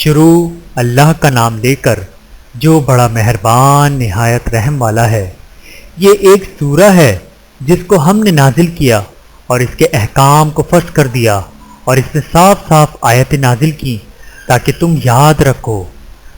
شروع اللہ کا نام لے کر جو بڑا مہربان نہایت رحم والا ہے۔ یہ ایک سورہ ہے جس کو ہم نے نازل کیا اور اس کے احکام کو فرض کر دیا اور اس میں صاف صاف آیتیں نازل کی تاکہ تم یاد رکھو۔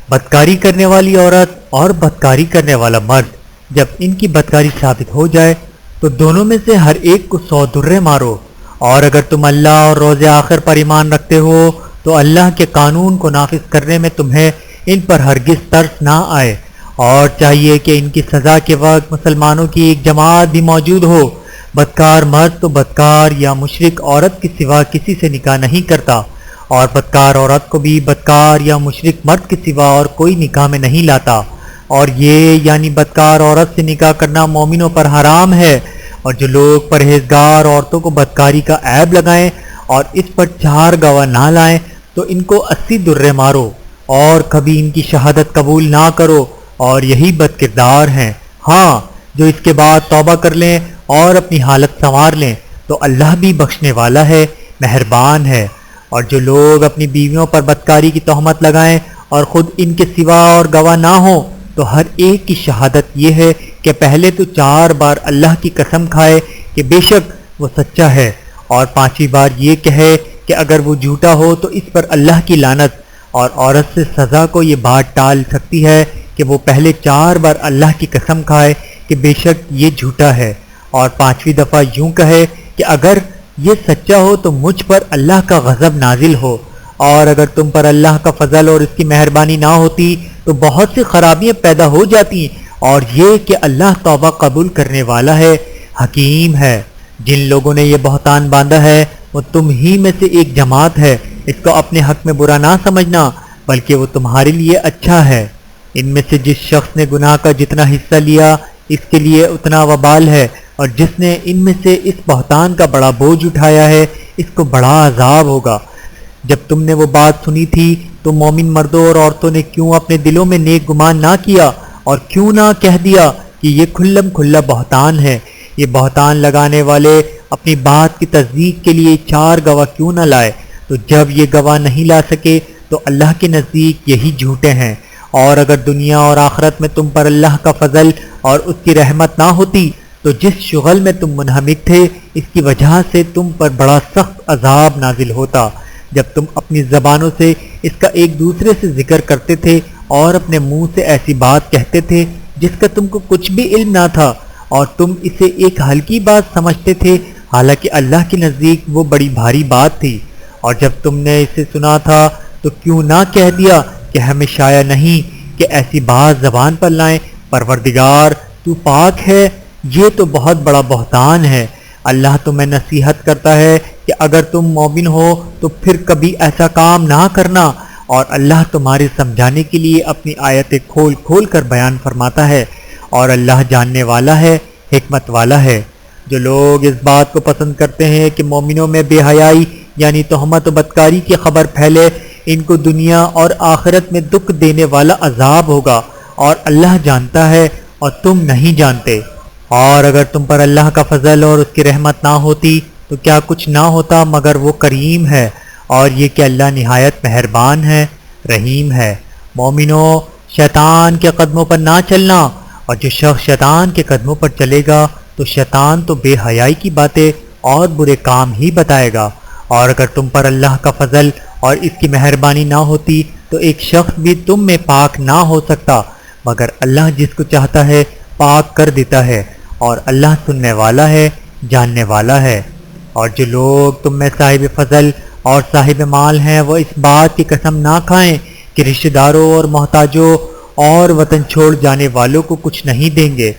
بدکاری کرنے والی عورت اور بدکاری کرنے والا مرد جب ان کی بدکاری ثابت ہو جائے تو دونوں میں سے ہر ایک کو 100 درے مارو، اور اگر تم اللہ اور روز آخر پر ایمان رکھتے ہو تو اللہ کے قانون کو نافذ کرنے میں تمہیں ان پر ہرگز ترس نہ آئے، اور چاہیے کہ ان کی سزا کے وقت مسلمانوں کی ایک جماعت بھی موجود ہو۔ بدکار مرد تو بدکار یا مشرک عورت کے سوا کسی سے نکاح نہیں کرتا، اور بدکار عورت کو بھی بدکار یا مشرک مرد کے سوا اور کوئی نکاح میں نہیں لاتا، اور یہ یعنی بدکار عورت سے نکاح کرنا مومنوں پر حرام ہے۔ اور جو لوگ پرہیزگار عورتوں کو بدکاری کا عیب لگائیں اور اس پر 4 گواہ نہ لائیں تو ان کو 80 درے مارو، اور کبھی ان کی شہادت قبول نہ کرو، اور یہی بد کردار ہیں۔ ہاں، جو اس کے بعد توبہ کر لیں اور اپنی حالت سنوار لیں تو اللہ بھی بخشنے والا ہے، مہربان ہے۔ اور جو لوگ اپنی بیویوں پر بدکاری کی تہمت لگائیں اور خود ان کے سوا اور گواہ نہ ہوں تو ہر ایک کی شہادت یہ ہے کہ پہلے تو 4 بار اللہ کی قسم کھائے کہ بے شک وہ سچا ہے، اور 5ویں بار یہ کہے کہ اگر وہ جھوٹا ہو تو اس پر اللہ کی لعنت۔ اور عورت سے سزا کو یہ بات ٹال سکتی ہے کہ وہ پہلے 4 بار اللہ کی قسم کھائے کہ بے شک یہ جھوٹا ہے، اور 5ویں دفعہ یوں کہے کہ اگر یہ سچا ہو تو مجھ پر اللہ کا غضب نازل ہو۔ اور اگر تم پر اللہ کا فضل اور اس کی مہربانی نہ ہوتی تو بہت سی خرابیاں پیدا ہو جاتی، اور یہ کہ اللہ توبہ قبول کرنے والا ہے، حکیم ہے۔ جن لوگوں نے یہ بہتان باندھا ہے وہ تم ہی میں سے ایک جماعت ہے، اس کو اپنے حق میں برا نہ سمجھنا بلکہ وہ تمہارے لیے اچھا ہے۔ ان میں سے جس شخص نے گناہ کا جتنا حصہ لیا اس کے لیے اتنا وبال ہے، اور جس نے ان میں سے اس بہتان کا بڑا بوجھ اٹھایا ہے اس کو بڑا عذاب ہوگا۔ جب تم نے وہ بات سنی تھی تو مومن مردوں اور عورتوں نے کیوں اپنے دلوں میں نیک گمان نہ کیا اور کیوں نہ کہہ دیا کہ یہ کھلم کھلا بہتان ہے؟ یہ بہتان لگانے والے اپنی بات کی تصدیق کے لیے 4 گواہ کیوں نہ لائے؟ تو جب یہ گواہ نہیں لا سکے تو اللہ کے نزدیک یہی جھوٹے ہیں۔ اور اگر دنیا اور آخرت میں تم پر اللہ کا فضل اور اس کی رحمت نہ ہوتی تو جس شغل میں تم منہمک تھے اس کی وجہ سے تم پر بڑا سخت عذاب نازل ہوتا، جب تم اپنی زبانوں سے اس کا ایک دوسرے سے ذکر کرتے تھے اور اپنے منہ سے ایسی بات کہتے تھے جس کا تم کو کچھ بھی علم نہ تھا، اور تم اسے ایک ہلکی بات سمجھتے تھے حالانکہ اللہ کے نزدیک وہ بڑی بھاری بات تھی۔ اور جب تم نے اسے سنا تھا تو کیوں نہ کہہ دیا کہ ہمیں شایع نہیں کہ ایسی بات زبان پر لائیں؟ پروردگار تو پاک ہے، یہ تو بہت بڑا بہتان ہے۔ اللہ تمہیں نصیحت کرتا ہے کہ اگر تم مومن ہو تو پھر کبھی ایسا کام نہ کرنا، اور اللہ تمہارے سمجھانے کے لیے اپنی آیتیں کھول کھول کر بیان فرماتا ہے، اور اللہ جاننے والا ہے، حکمت والا ہے۔ جو لوگ اس بات کو پسند کرتے ہیں کہ مومنوں میں بے حیائی یعنی تہمت و بدکاری کی خبر پھیلے، ان کو دنیا اور آخرت میں دکھ دینے والا عذاب ہوگا، اور اللہ جانتا ہے اور تم نہیں جانتے۔ اور اگر تم پر اللہ کا فضل اور اس کی رحمت نہ ہوتی تو کیا کچھ نہ ہوتا مگر وہ کریم ہے، اور یہ کہ اللہ نہایت مہربان ہے، رحیم ہے۔ مومنوں، شیطان کے قدموں پر نہ چلنا، اور جو شخص شیطان کے قدموں پر چلے گا تو شیطان تو بے حیائی کی باتیں اور برے کام ہی بتائے گا۔ اور اگر تم پر اللہ کا فضل اور اس کی مہربانی نہ ہوتی تو ایک شخص بھی تم میں پاک نہ ہو سکتا، مگر اللہ جس کو چاہتا ہے پاک کر دیتا ہے، اور اللہ سننے والا ہے، جاننے والا ہے۔ اور جو لوگ تم میں صاحب فضل اور صاحب مال ہیں وہ اس بات کی قسم نہ کھائیں کہ رشتہ داروں اور محتاجوں اور وطن چھوڑ جانے والوں کو کچھ نہیں دیں گے،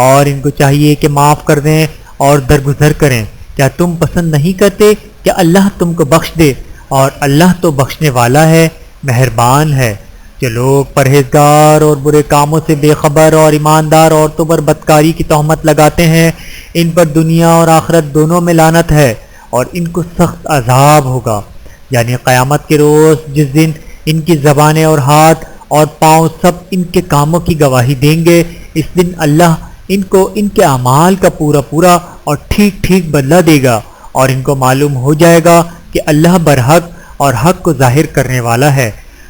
اور ان کو چاہیے کہ معاف کر دیں اور درگزر کریں۔ کیا تم پسند نہیں کرتے کہ اللہ تم کو بخش دے؟ اور اللہ تو بخشنے والا ہے، مہربان ہے۔ جو لوگ پرہیزگار اور برے کاموں سے بے خبر اور ایماندار عورتوں پر بدکاری کی تہمت لگاتے ہیں، ان پر دنیا اور آخرت دونوں میں لعنت ہے، اور ان کو سخت عذاب ہوگا، یعنی قیامت کے روز جس دن ان کی زبانیں اور ہاتھ اور پاؤں سب ان کے کاموں کی گواہی دیں گے۔ اس دن اللہ ان کو ان کے اعمال کا پورا پورا اور ٹھیک ٹھیک بدلہ دے گا، اور ان کو معلوم ہو جائے گا کہ اللہ برحق اور حق کو ظاہر کرنے والا ہے۔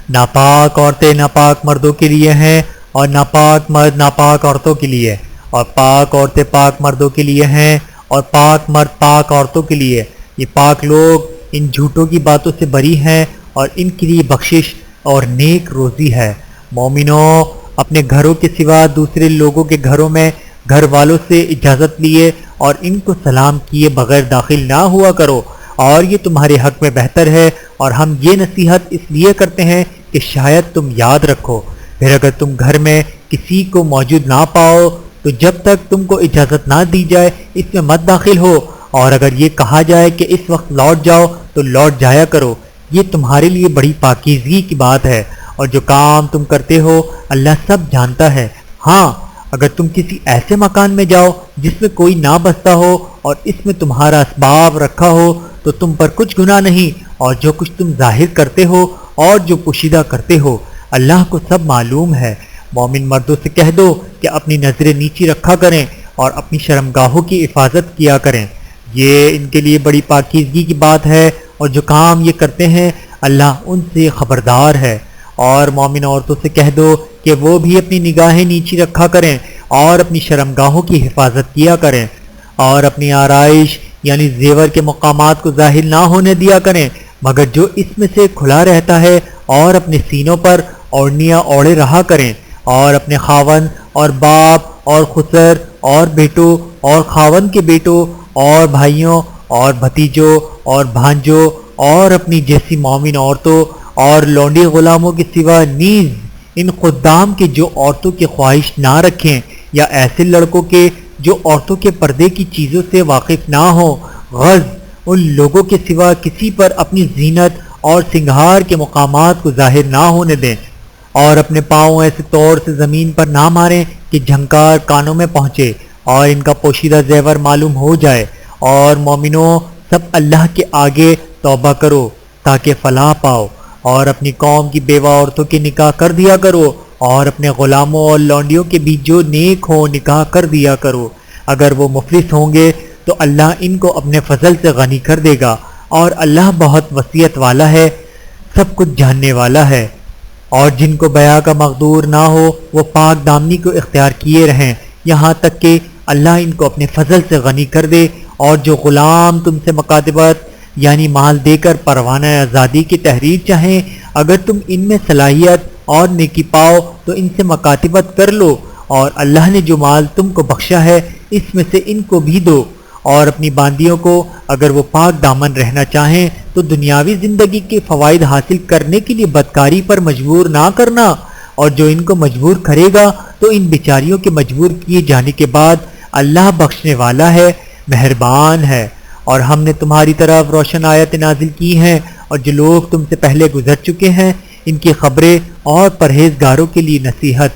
ناپاک عورتیں ناپاک مردوں کے لیے ہیں اور ناپاک مرد ناپاک عورتوں کے لیے، اور پاک عورتیں پاک مردوں کے لیے ہیں اور پاک مرد پاک عورتوں کے لیے۔ یہ پاک لوگ ان جھوٹوں کی باتوں سے بری ہیں اور ان کے لیے بخشش اور نیک روزی ہے۔ مومنوں، اپنے گھروں کے سوا دوسرے لوگوں کے گھروں میں گھر والوں سے اجازت لیے اور ان کو سلام کیے بغیر داخل نہ ہوا کرو، اور یہ تمہارے حق میں بہتر ہے، اور ہم یہ نصیحت اس لیے کرتے ہیں کہ شاید تم یاد رکھو۔ پھر اگر تم گھر میں کسی کو موجود نہ پاؤ تو جب تک تم کو اجازت نہ دی جائے اس میں مت داخل ہو، اور اگر یہ کہا جائے کہ اس وقت لوٹ جاؤ تو لوٹ جایا کرو، یہ تمہارے لیے بڑی پاکیزگی کی بات ہے، اور جو کام تم کرتے ہو اللہ سب جانتا ہے۔ ہاں، اگر تم کسی ایسے مکان میں جاؤ جس میں کوئی نہ بستا ہو اور اس میں تمہارا اسباب رکھا ہو تو تم پر کچھ گناہ نہیں، اور جو کچھ تم ظاہر کرتے ہو اور جو پوشیدہ کرتے ہو اللہ کو سب معلوم ہے۔ مومن مردوں سے کہہ دو کہ اپنی نظریں نیچی رکھا کریں اور اپنی شرمگاہوں کی حفاظت کیا کریں، یہ ان کے لیے بڑی پاکیزگی کی بات ہے، اور جو کام یہ کرتے ہیں اللہ ان سے خبردار ہے۔ اور مومن عورتوں سے کہہ دو کہ وہ بھی اپنی نگاہیں نیچی رکھا کریں اور اپنی شرمگاہوں کی حفاظت کیا کریں، اور اپنی آرائش یعنی زیور کے مقامات کو ظاہر نہ ہونے دیا کریں مگر جو اس میں سے کھلا رہتا ہے، اور اپنے سینوں پر اوڑھنیاں اوڑھے رہا کریں، اور اپنے خاوند اور باپ اور خسر اور بیٹوں اور خاوند کے بیٹوں اور بھائیوں اور بھتیجوں اور بھانجوں اور اپنی جیسی مومن عورتوں اور لونڈی غلاموں کے سوا نیز ان خدام کے جو عورتوں کی خواہش نہ رکھیں، یا ایسے لڑکوں کے جو عورتوں کے پردے کی چیزوں سے واقف نہ ہوں، غرض ان لوگوں کے سوا کسی پر اپنی زینت اور سنگھار کے مقامات کو ظاہر نہ ہونے دیں، اور اپنے پاؤں ایسے طور سے زمین پر نہ ماریں کہ جھنکار کانوں میں پہنچے اور ان کا پوشیدہ زیور معلوم ہو جائے۔ اور مومنوں، سب اللہ کے آگے توبہ کرو تاکہ فلاح پاؤ، اور اپنی قوم کی بیوہ عورتوں کے نکاح کر دیا کرو، اور اپنے غلاموں اور لونڈیوں کے بھی جو نیک ہوں نکاح کر دیا کرو۔ اگر وہ مفلس ہوں گے تو اللہ ان کو اپنے فضل سے غنی کر دے گا، اور اللہ بہت وسعت والا ہے، سب کچھ جاننے والا ہے۔ اور جن کو بیع کا مقدور نہ ہو وہ پاک دامنی کو اختیار کیے رہیں یہاں تک کہ اللہ ان کو اپنے فضل سے غنی کر دے۔ اور جو غلام تم سے مکاتبت یعنی مال دے کر پروانہ آزادی کی تحریر چاہیں، اگر تم ان میں صلاحیت اور نیکی پاؤ تو ان سے مکاتبت کر لو، اور اللہ نے جو مال تم کو بخشا ہے اس میں سے ان کو بھی دو۔ اور اپنی باندیوں کو اگر وہ پاک دامن رہنا چاہیں تو دنیاوی زندگی کے فوائد حاصل کرنے کے لیے بدکاری پر مجبور نہ کرنا، اور جو ان کو مجبور کرے گا تو ان بیچاریوں کے مجبور کیے جانے کے بعد اللہ بخشنے والا ہے، مہربان ہے۔ اور ہم نے تمہاری طرف روشن آیت نازل کی ہیں، اور جو لوگ تم سے پہلے گزر چکے ہیں ان کی خبریں اور پرہیزگاروں کے لیے نصیحت۔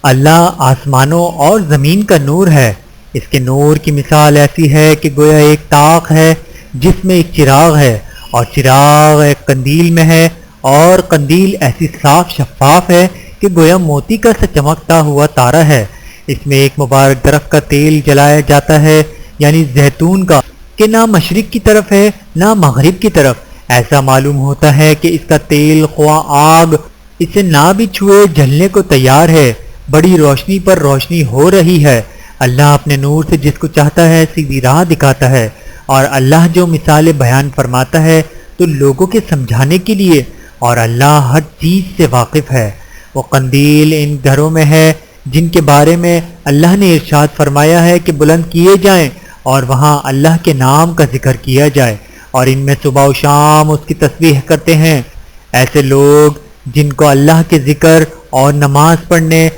اللہ آسمانوں اور زمین کا نور ہے، اس کے نور کی مثال ایسی ہے کہ گویا ایک طاق ہے جس میں ایک چراغ ہے، اور چراغ ایک قندیل میں ہے، اور قندیل ایسی صاف شفاف ہے کہ گویا موتی کا سا چمکتا ہوا تارا ہے۔ اس میں ایک مبارک درخت کا تیل جلایا جاتا ہے یعنی زیتون کا، کہ نہ مشرق کی طرف ہے نہ مغرب کی طرف۔ ایسا معلوم ہوتا ہے کہ اس کا تیل خواہ آگ اسے نہ بھی چھوئے جلنے کو تیار ہے، بڑی روشنی پر روشنی ہو رہی ہے۔ اللہ اپنے نور سے جس کو چاہتا ہے سیدھی راہ دکھاتا ہے، اور اللہ جو مثالیں بیان فرماتا ہے تو لوگوں کے سمجھانے کے لیے، اور اللہ ہر چیز سے واقف ہے۔ وہ قندیل ان گھروں میں ہے جن کے بارے میں اللہ نے ارشاد فرمایا ہے کہ بلند کیے جائیں اور وہاں اللہ کے نام کا ذکر کیا جائے، اور ان میں صبح و شام اس کی تسبیح کرتے ہیں۔ ایسے لوگ جن کو اللہ کے ذکر اور نماز پڑھنے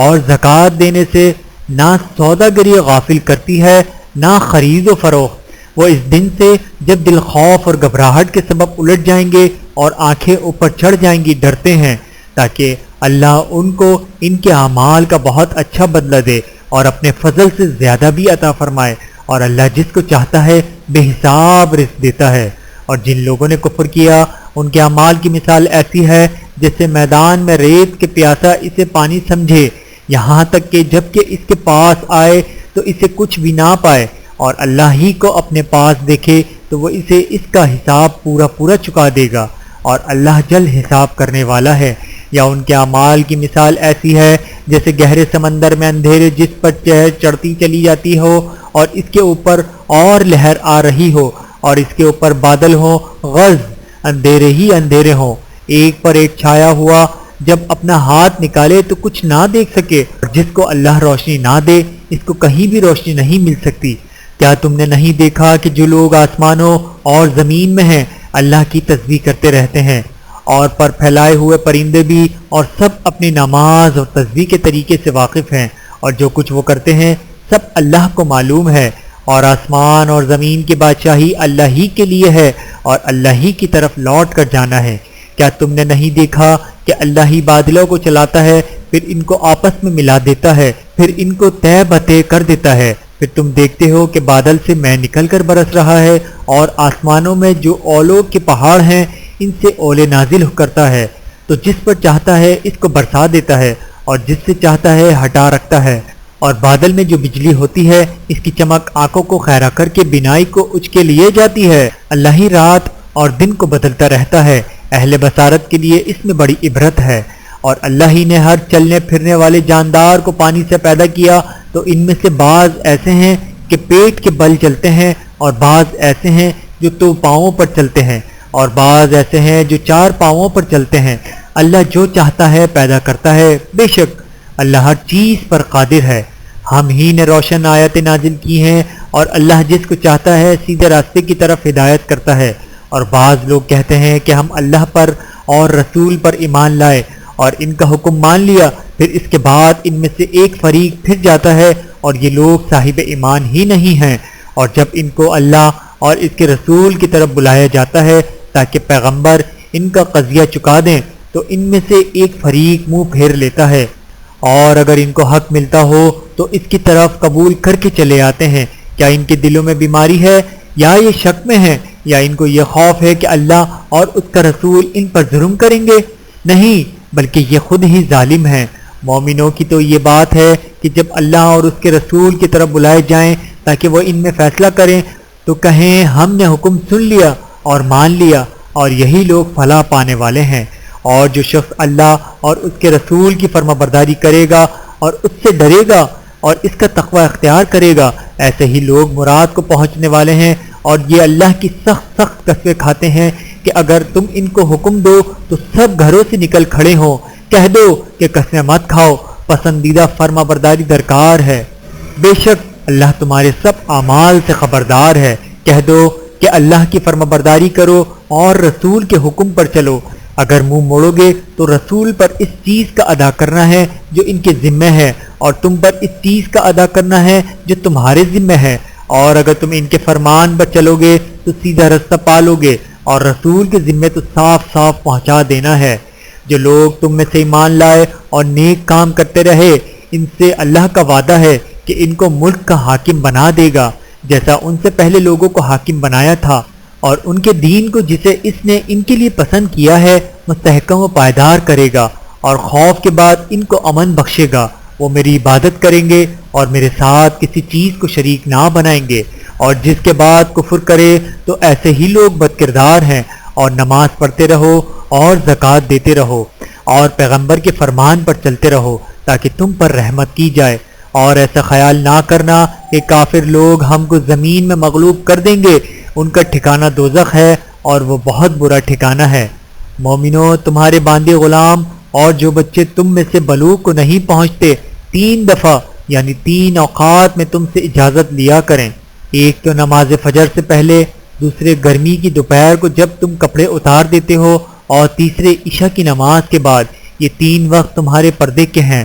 اور زکوٰۃ دینے سے نہ سوداگری غافل کرتی ہے نہ خرید و فروخت، وہ اس دن سے جب دل خوف اور گھبراہٹ کے سبب الٹ جائیں گے اور آنکھیں اوپر چڑھ جائیں گی ڈرتے ہیں، تاکہ اللہ ان کو ان کے اعمال کا بہت اچھا بدلہ دے اور اپنے فضل سے زیادہ بھی عطا فرمائے، اور اللہ جس کو چاہتا ہے بے حساب رزق دیتا ہے۔ اور جن لوگوں نے کفر کیا ان کے اعمال کی مثال ایسی ہے جیسے میدان میں ریت کے پیاسا اسے پانی سمجھے، یہاں تک کہ جب کہ اس کے پاس آئے تو اسے کچھ بھی نہ پائے، اور اللہ ہی کو اپنے پاس دیکھے تو وہ اسے اس کا حساب پورا چکا دے گا۔ اور اللہ جلد حساب کرنے والا ہے۔ یا ان کے اعمال کی مثال ایسی ہے جیسے گہرے سمندر میں اندھیرے جس پر چہر چڑھتی چلی جاتی ہو اور اس کے اوپر اور لہر آ رہی ہو اور اس کے اوپر بادل ہوں، غز اندھیرے ہی اندھیرے ہوں، ایک پر ایک چھایا ہوا، جب اپنا ہاتھ نکالے تو کچھ نہ دیکھ سکے، جس کو اللہ روشنی نہ دے اس کو کہیں بھی روشنی نہیں مل سکتی۔ کیا تم نے نہیں دیکھا کہ جو لوگ آسمانوں اور زمین میں ہیں اللہ کی تسبیح کرتے رہتے ہیں، اور پر پھیلائے ہوئے پرندے بھی، اور سب اپنی نماز اور تسبیح کے طریقے سے واقف ہیں، اور جو کچھ وہ کرتے ہیں سب اللہ کو معلوم ہے، اور آسمان اور زمین کی بادشاہی اللہ ہی کے لیے ہے اور اللہ ہی کی طرف لوٹ کر جانا ہے۔ کیا تم نے نہیں دیکھا کہ اللہ ہی بادلوں کو چلاتا ہے، پھر ان کو آپس میں ملا دیتا ہے، پھر ان کو طے بتے کر دیتا ہے، پھر تم دیکھتے ہو کہ بادل سے میں نکل کر برس رہا ہے، اور آسمانوں میں جو اولوں کے پہاڑ ہیں ان سے اولے نازل کرتا ہے، تو جس پر چاہتا ہے اس کو برسا دیتا ہے اور جس سے چاہتا ہے ہٹا رکھتا ہے۔ اور بادل میں جو بجلی ہوتی ہے اس کی چمک آنکھوں کو خیرہ کر کے بینائی کو اچکے لیے جاتی ہے۔ اللہ ہی رات اور دن کو بدلتا رہتا ہے، اہل بصارت کے لیے اس میں بڑی عبرت ہے۔ اور اللہ ہی نے ہر چلنے پھرنے والے جاندار کو پانی سے پیدا کیا، تو ان میں سے بعض ایسے ہیں کہ پیٹ کے بل چلتے ہیں، اور بعض ایسے ہیں جو دو پاؤں پر چلتے ہیں، اور بعض ایسے ہیں جو چار پاؤں پر چلتے ہیں۔ اللہ جو چاہتا ہے پیدا کرتا ہے، بے شک اللہ ہر چیز پر قادر ہے۔ ہم ہی نے روشن آیتیں نازل کی ہیں، اور اللہ جس کو چاہتا ہے سیدھے راستے کی طرف ہدایت کرتا ہے۔ اور بعض لوگ کہتے ہیں کہ ہم اللہ پر اور رسول پر ایمان لائے اور ان کا حکم مان لیا، پھر اس کے بعد ان میں سے ایک فریق پھر جاتا ہے اور یہ لوگ صاحب ایمان ہی نہیں ہیں۔ اور جب ان کو اللہ اور اس کے رسول کی طرف بلایا جاتا ہے تاکہ پیغمبر ان کا قضیہ چکا دیں، تو ان میں سے ایک فریق منہ پھیر لیتا ہے، اور اگر ان کو حق ملتا ہو تو اس کی طرف قبول کر کے چلے آتے ہیں۔ کیا ان کے دلوں میں بیماری ہے یا یہ شک میں ہیں، یا ان کو یہ خوف ہے کہ اللہ اور اس کا رسول ان پر ظلم کریں گے؟ نہیں، بلکہ یہ خود ہی ظالم ہیں۔ مومنوں کی تو یہ بات ہے کہ جب اللہ اور اس کے رسول کی طرف بلائے جائیں تاکہ وہ ان میں فیصلہ کریں تو کہیں ہم نے حکم سن لیا اور مان لیا، اور یہی لوگ فلاح پانے والے ہیں۔ اور جو شخص اللہ اور اس کے رسول کی فرما برداری کرے گا اور اس سے ڈرے گا اور اس کا تقوی اختیار کرے گا، ایسے ہی لوگ مراد کو پہنچنے والے ہیں۔ اور یہ اللہ کی سخت قسمیں کھاتے ہیں کہ اگر تم ان کو حکم دو تو سب گھروں سے نکل کھڑے ہوں۔ کہہ دو کہ قسمیں مت کھاؤ، پسندیدہ فرما برداری درکار ہے، بے شک اللہ تمہارے سب اعمال سے خبردار ہے۔ کہہ دو کہ اللہ کی فرما برداری کرو اور رسول کے حکم پر چلو۔ اگر منہ موڑو گے تو رسول پر اس چیز کا ادا کرنا ہے جو ان کے ذمہ ہے، اور تم پر اس چیز کا ادا کرنا ہے جو تمہارے ذمہ ہے، اور اگر تم ان کے فرمان پر چلو گے تو سیدھا رستہ پالو گے، اور رسول کے ذمہ تو صاف صاف پہنچا دینا ہے۔ جو لوگ تم میں سے ایمان لائے اور نیک کام کرتے رہے، ان سے اللہ کا وعدہ ہے کہ ان کو ملک کا حاکم بنا دے گا، جیسا ان سے پہلے لوگوں کو حاکم بنایا تھا، اور ان کے دین کو جسے اس نے ان کے لیے پسند کیا ہے مستحکم و پائیدار کرے گا، اور خوف کے بعد ان کو امن بخشے گا۔ وہ میری عبادت کریں گے اور میرے ساتھ کسی چیز کو شریک نہ بنائیں گے، اور جس کے بعد کفر کرے تو ایسے ہی لوگ بد کردار ہیں۔ اور نماز پڑھتے رہو اور زکوٰۃ دیتے رہو اور پیغمبر کے فرمان پر چلتے رہو تاکہ تم پر رحمت کی جائے، اور ایسا خیال نہ کرنا کہ کافر لوگ ہم کو زمین میں مغلوب کر دیں گے، ان کا ٹھکانہ دوزخ ہے اور وہ بہت برا ٹھکانہ ہے۔ مومنوں، تمہارے باندے غلام اور جو بچے تم میں سے بلوغ کو نہیں پہنچتے 3 دفعہ یعنی 3 اوقات میں تم سے اجازت لیا کریں، ایک تو نماز فجر سے پہلے، دوسرے گرمی کی دوپہر کو جب تم کپڑے اتار دیتے ہو، اور تیسرے عشاء کی نماز کے بعد۔ یہ 3 وقت تمہارے پردے کے ہیں،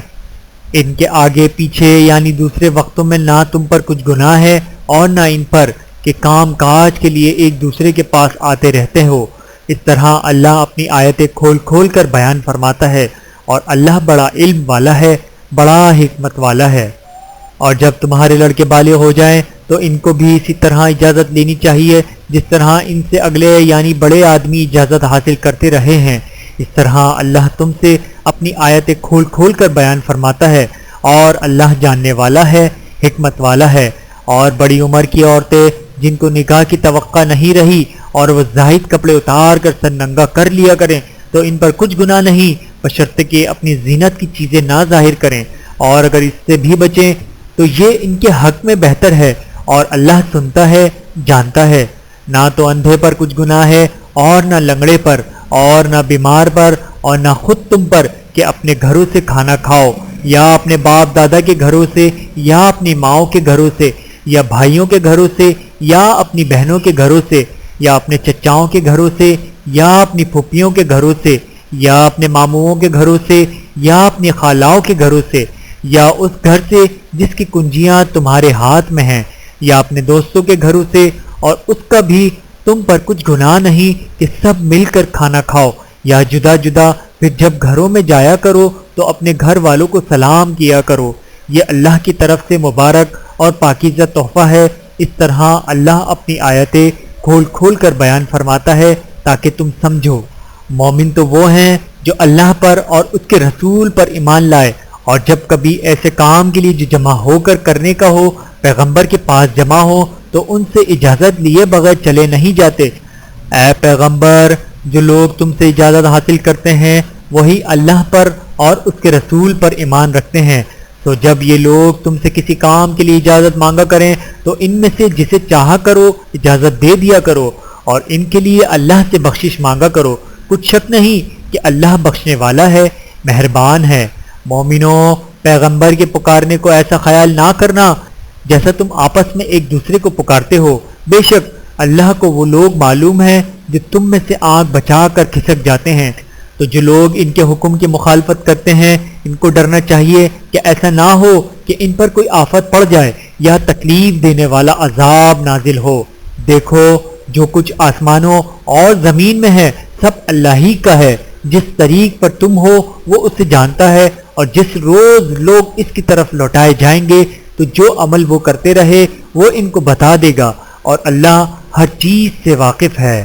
ان کے آگے پیچھے یعنی دوسرے وقتوں میں نہ تم پر کچھ گناہ ہے اور نہ ان پر کہ کام کاج کے لیے ایک دوسرے کے پاس آتے رہتے ہو۔ اس طرح اللہ اپنی آیتیں کھول کھول کر بیان فرماتا ہے، اور اللہ بڑا علم والا ہے، بڑا حکمت والا ہے۔ اور جب تمہارے لڑکے بالغ ہو جائیں تو ان کو بھی اسی طرح اجازت لینی چاہیے جس طرح ان سے اگلے یعنی بڑے آدمی اجازت حاصل کرتے رہے ہیں۔ اس طرح اللہ تم سے اپنی آیتیں کھول کھول کر بیان فرماتا ہے، اور اللہ جاننے والا ہے، حکمت والا ہے۔ اور بڑی عمر کی عورتیں جن کو نکاح کی توقع نہیں رہی اور وہ زاہد کپڑے اتار کر سر ننگا کر لیا کریں تو ان پر کچھ گناہ نہیں، بشرطے کہ اپنی زینت کی چیزیں نہ ظاہر کریں، اور اگر اس سے بھی بچیں تو یہ ان کے حق میں بہتر ہے، اور اللہ سنتا ہے، جانتا ہے۔ نہ تو اندھے پر کچھ گناہ ہے، اور نہ لنگڑے پر، اور نہ بیمار پر، اور نہ خود تم پر کہ اپنے گھروں سے کھانا کھاؤ، یا اپنے باپ دادا کے گھروں سے، یا اپنی ماؤں کے گھروں سے، یا بھائیوں کے گھروں سے، یا اپنی بہنوں کے گھروں سے، یا اپنے چچاؤں کے گھروں سے، یا اپنی پھوپھیوں کے گھروں سے، یا اپنے ماموؤں کے گھروں سے، یا اپنی خالاؤں کے گھروں سے، یا اس گھر سے جس کی کنجیاں تمہارے ہاتھ میں ہیں، یا اپنے دوستوں کے گھروں سے، اور اس کا بھی تم پر کچھ گناہ نہیں کہ سب مل کر کھانا کھاؤ، یا جدا جدا۔ پھر جب گھروں میں جایا کرو تو اپنے گھر والوں کو سلام کیا کرو، یہ اللہ کی طرف سے مبارک اور پاکیزہ تحفہ ہے۔ اس طرح اللہ اپنی آیتیں کھول کھول کر بیان فرماتا ہے تاکہ تم سمجھو۔ مومن تو وہ ہیں جو اللہ پر اور اس کے رسول پر ایمان لائے، اور جب کبھی ایسے کام کے لیے جو جمع ہو کر کرنے کا ہو پیغمبر کے پاس جمع ہو تو ان سے اجازت لیے بغیر چلے نہیں جاتے۔ اے پیغمبر، جو لوگ تم سے اجازت حاصل کرتے ہیں وہی اللہ پر اور اس کے رسول پر ایمان رکھتے ہیں، تو جب یہ لوگ تم سے کسی کام کے لیے اجازت مانگا کریں تو ان میں سے جسے چاہا کرو اجازت دے دیا کرو، اور ان کے لیے اللہ سے بخشش مانگا کرو، کچھ شک نہیں کہ اللہ بخشنے والا ہے، مہربان ہے۔ مومنوں، پیغمبر کے پکارنے کو ایسا خیال نہ کرنا جیسا تم آپس میں ایک دوسرے کو پکارتے ہو، بے شک اللہ کو وہ لوگ معلوم ہے جو تم میں سے آنکھ بچا کر کھسک جاتے ہیں۔ تو جو لوگ ان کے حکم کی مخالفت کرتے ہیں ان کو ڈرنا چاہیے کہ ایسا نہ ہو کہ ان پر کوئی آفت پڑ جائے یا تکلیف دینے والا عذاب نازل ہو۔ دیکھو، جو کچھ آسمانوں اور زمین میں ہے سب اللہ ہی کا ہے، جس طریق پر تم ہو وہ اسے جانتا ہے، اور جس روز لوگ اس کی طرف لوٹائے جائیں گے تو جو عمل وہ کرتے رہے وہ ان کو بتا دے گا، اور اللہ ہر چیز سے واقف ہے۔